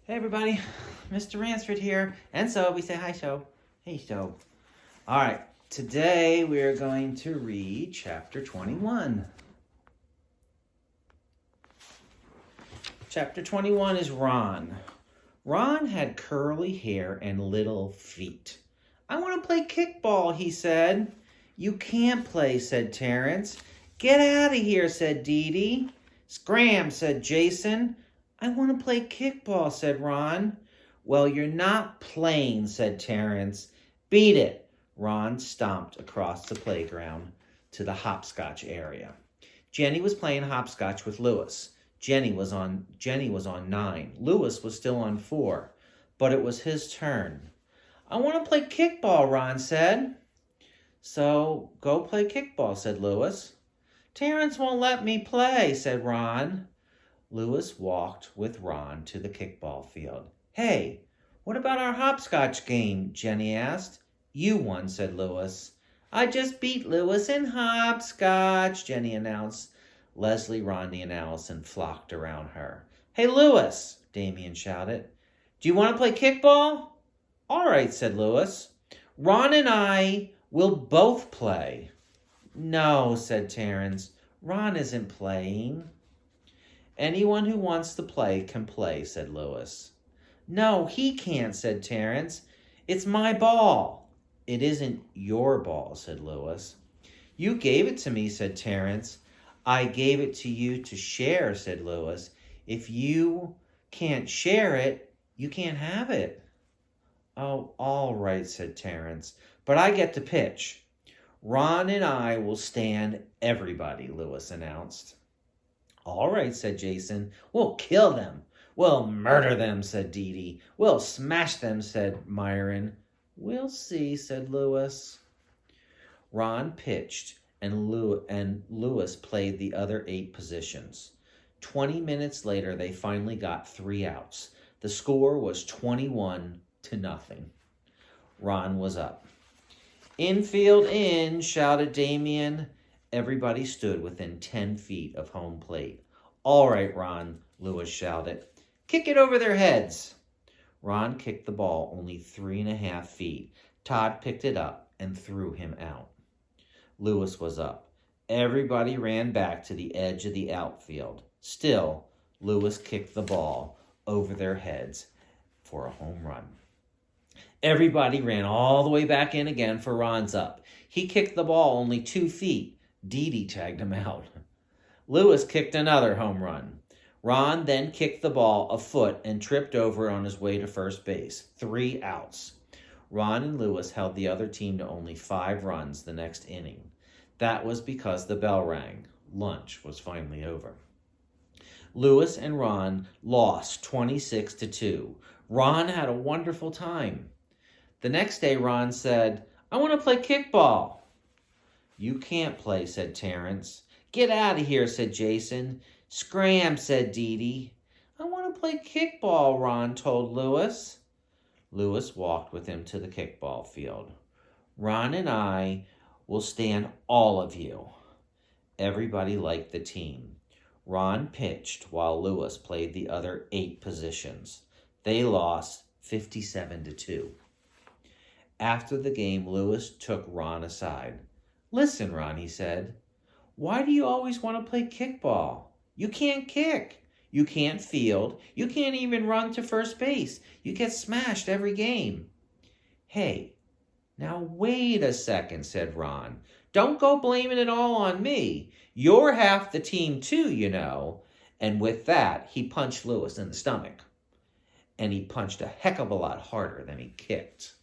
Hey everybody, Mr. Ransford here, and Sobe. Say hi, Sobe. Hey, Sobe. All right, today we're going to read chapter 21. Chapter 21 is Ron. Ron had curly hair and little feet. I want to play kickball, he said. You can't play, said Terrence. Get out of here, said Dee Dee. Scram, said Jason. I want to play kickball, said Ron. Well, you're not playing, said Terrence. Beat it. Ron stomped across the playground to the hopscotch area. Jenny was playing hopscotch with Lewis. Jenny was on 9. Lewis was still on 4, but it was his turn. I want to play kickball, Ron said. So go play kickball, said Lewis. Terrence won't let me play, said Ron. Lewis walked with Ron to the kickball field. Hey, what about our hopscotch game? Jenny asked. You won, said Lewis. I just beat Lewis in hopscotch, Jenny announced. Leslie, Rodney, and Allison flocked around her. Hey, Lewis, Damien shouted. Do you want to play kickball? All right, said Lewis. Ron and I will both play. No, said Terrence. Ron isn't playing. Anyone who wants to play can play, said Lewis. No, he can't, said Terrence. It's my ball. It isn't your ball, said Lewis. You gave it to me, said Terrence. I gave it to you to share, said Lewis. If you can't share it, you can't have it. Oh, all right, said Terrence. But I get to pitch. Ron and I will stand everybody, Lewis announced. All right, said Jason. We'll kill them. We'll murder them, said Dee Dee. We'll smash them, said Myron. We'll see, said Lewis. Ron pitched, and Lewis played the other 8 positions. 20 minutes later, they finally got 3 outs. The score was 21-0. Ron was up. Infield in, shouted Damien. Everybody stood within 10 feet of home plate. All right, Ron, Lewis shouted. Kick it over their heads. Ron kicked the ball only 3.5 feet. Todd picked it up and threw him out. Lewis was up. Everybody ran back to the edge of the outfield. Still, Lewis kicked the ball over their heads for a home run. Everybody ran all the way back in again for Ron's up. He kicked the ball only 2 feet. Dee Dee tagged him out. Lewis kicked another home run. Ron then kicked the ball a foot and tripped over on his way to first base. 3 outs. Ron and Lewis held the other team to only 5 runs the next inning. That was because the bell rang. Lunch was finally over. Lewis and Ron lost 26-2. Ron had a wonderful time. The next day, Ron said, I want to play kickball. You can't play, said Terrence. Get out of here, said Jason. Scram, said Dee Dee. I want to play kickball, Ron told Lewis. Lewis walked with him to the kickball field. Ron and I will stand all of you. Everybody liked the team. Ron pitched while Lewis played the other 8 positions. They lost 57-2. After the game, Lewis took Ron aside. Listen, Ron, he said, why do you always want to play kickball? You can't kick. You can't field. You can't even run to first base. You get smashed every game. Hey, now wait a second, said Ron. Don't go blaming it all on me. You're half the team too, you know. And with that, he punched Lewis in the stomach. And he punched a heck of a lot harder than he kicked.